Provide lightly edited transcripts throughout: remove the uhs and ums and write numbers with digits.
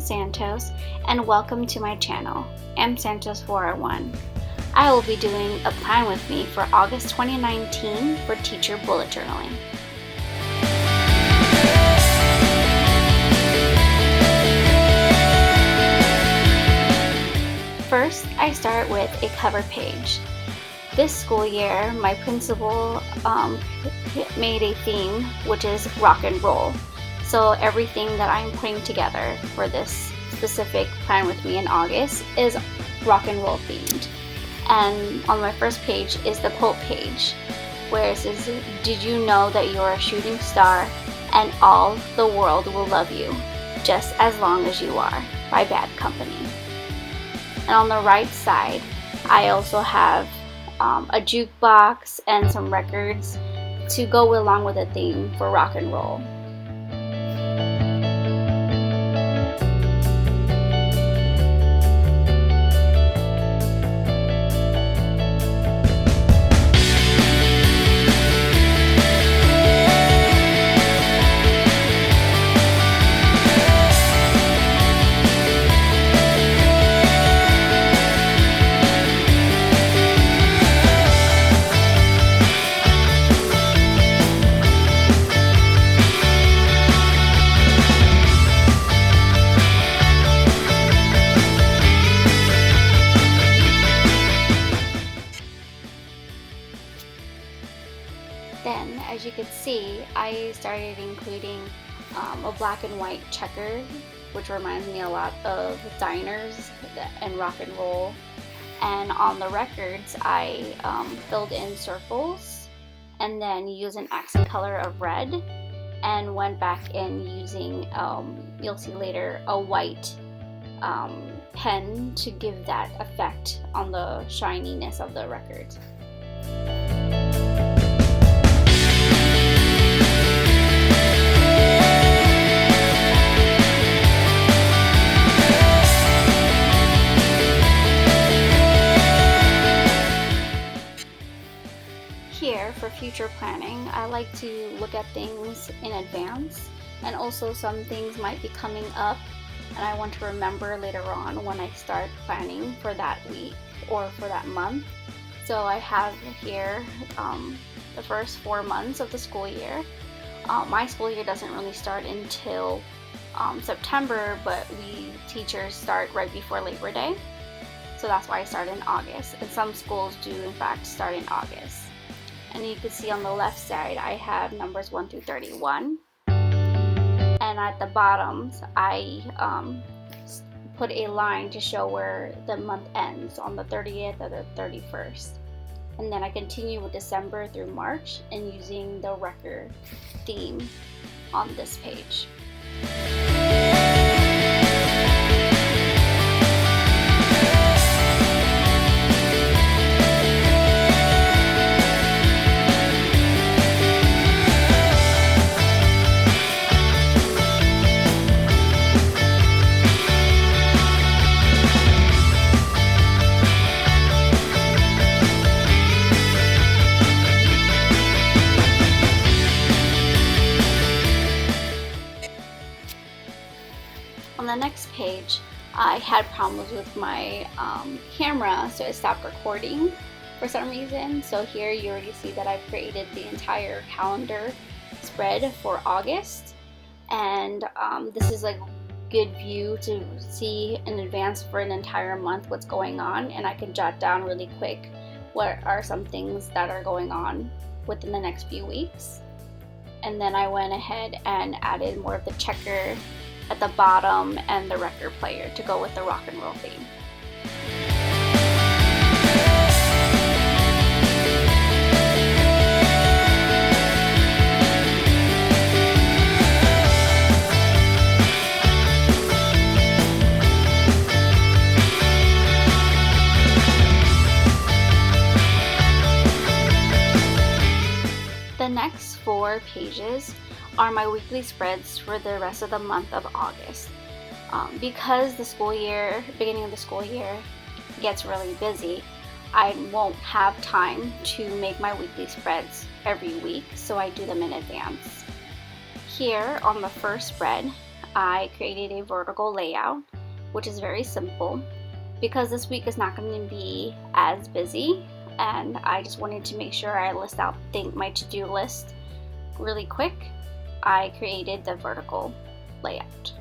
Santos, and welcome to my channel, M Santos 401. I will be doing a plan with me for August 2019 for teacher bullet journaling. First, I start with a cover page. This school year, my principal made a theme, which is rock and roll. So everything that I'm putting together for this specific plan with me in August is rock and roll themed. And on my first page is the quote page, where it says, "Did you know that you're a shooting star and all the world will love you, just as long as you are," by Bad Company. And on the right side, I also have a jukebox and some records to go along with the theme for rock and roll. Then, as you can see, I started including a black and white checker, which reminds me a lot of diners and rock and roll. And on the records, I filled in circles and then used an accent color of red and went back in using, you'll see later, a white pen to give that effect on the shininess of the records. Here, for future planning, I like to look at things in advance, and also some things might be coming up and I want to remember later on when I start planning for that week or for that month. So I have here the first 4 months of the school year. My school year doesn't really start until September, but we teachers start right before Labor Day. So that's why I start in August, and some schools do in fact start in August. And you can see on the left side, I have numbers 1 through 31. And at the bottoms, I put a line to show where the month ends on the 30th or the 31st. And then I continue with December through March and using the record theme on this page. On the next page, I had problems with my camera, so it stopped recording for some reason. So here you already see that I've created the entire calendar spread for August, and this is like a good view to see in advance for an entire month what's going on, and I can jot down really quick what are some things that are going on within the next few weeks. And then I went ahead and added more of the checker at the bottom and the record player to go with the rock and roll theme. The next 4 pages are my weekly spreads for the rest of the month of August. Because the beginning of the school year gets really busy, I won't have time to make my weekly spreads every week, so I do them in advance. Here on the first spread, I created a vertical layout, which is very simple because this week is not going to be as busy, and I just wanted to make sure I list out my to-do list really quick. I created the vertical layout.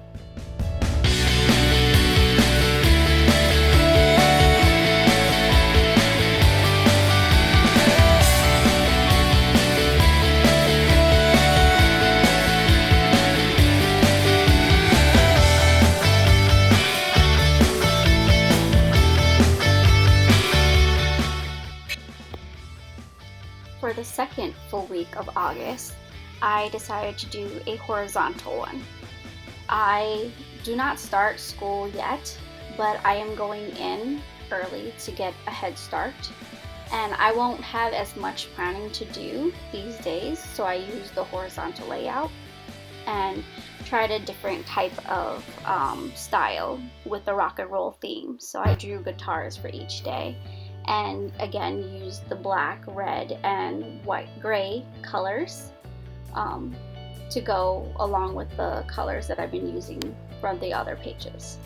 For the second full week of August, I decided to do a horizontal one. I do not start school yet, but I am going in early to get a head start, and I won't have as much planning to do these days, so I use the horizontal layout and tried a different type of style with the rock and roll theme. So I drew guitars for each day, and again used the black, red, and white, gray colors to go along with the colors that I've been using from the other pages.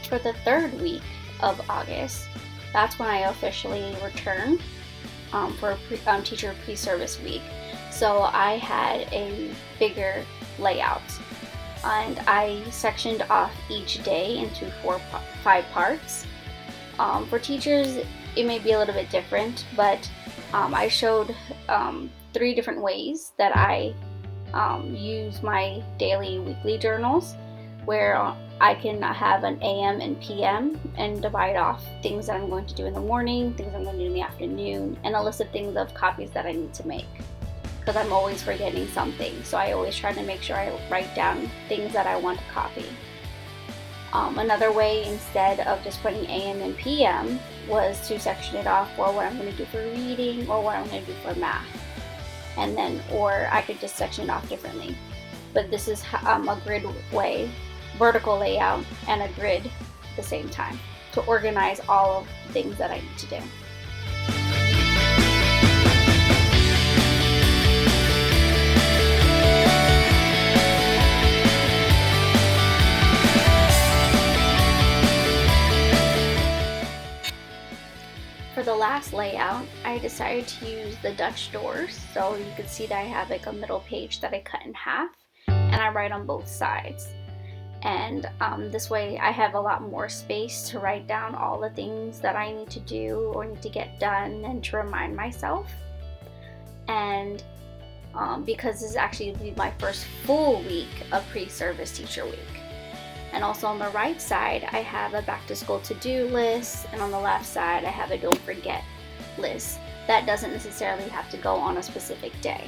For the third week of August, that's when I officially return for teacher pre-service week. So I had a bigger layout, and I sectioned off each day into 5 parts. For teachers, it may be a little bit different, but I showed 3 different ways that I use my daily, weekly journals, where I can have an AM and PM and divide off things that I'm going to do in the morning, things I'm going to do in the afternoon, and a list of things of copies that I need to make, because I'm always forgetting something. So I always try to make sure I write down things that I want to copy. Another way, instead of just putting AM and PM, was to section it off for what I'm going to do for reading or what I'm going to do for math. And then, or I could just section it off differently. But this is a grid way, vertical layout and a grid at the same time, to organize all of the things that I need to do. For the last layout, I decided to use the Dutch doors, so you can see that I have like a middle page that I cut in half, and I write on both sides. And this way I have a lot more space to write down all the things that I need to do or need to get done, and to remind myself. And because this is actually my first full week of pre-service teacher week. And also on the right side, I have a back to school to-do list, and on the left side I have a don't forget list that doesn't necessarily have to go on a specific day.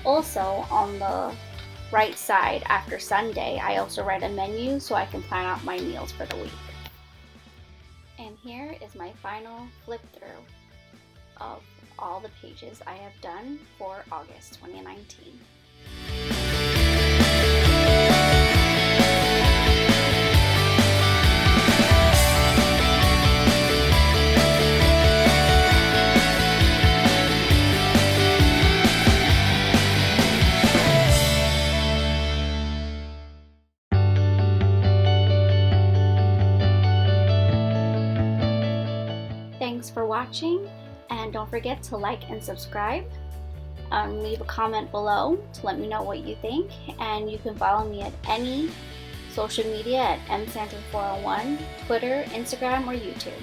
Also on the right side, after Sunday, I also write a menu so I can plan out my meals for the week. And here is my final flip through of all the pages I have done for August 2019. Thanks for watching, and don't forget to like and subscribe. Leave a comment below to let me know what you think, and you can follow me at any social media at msantos401, Twitter, Instagram, or YouTube.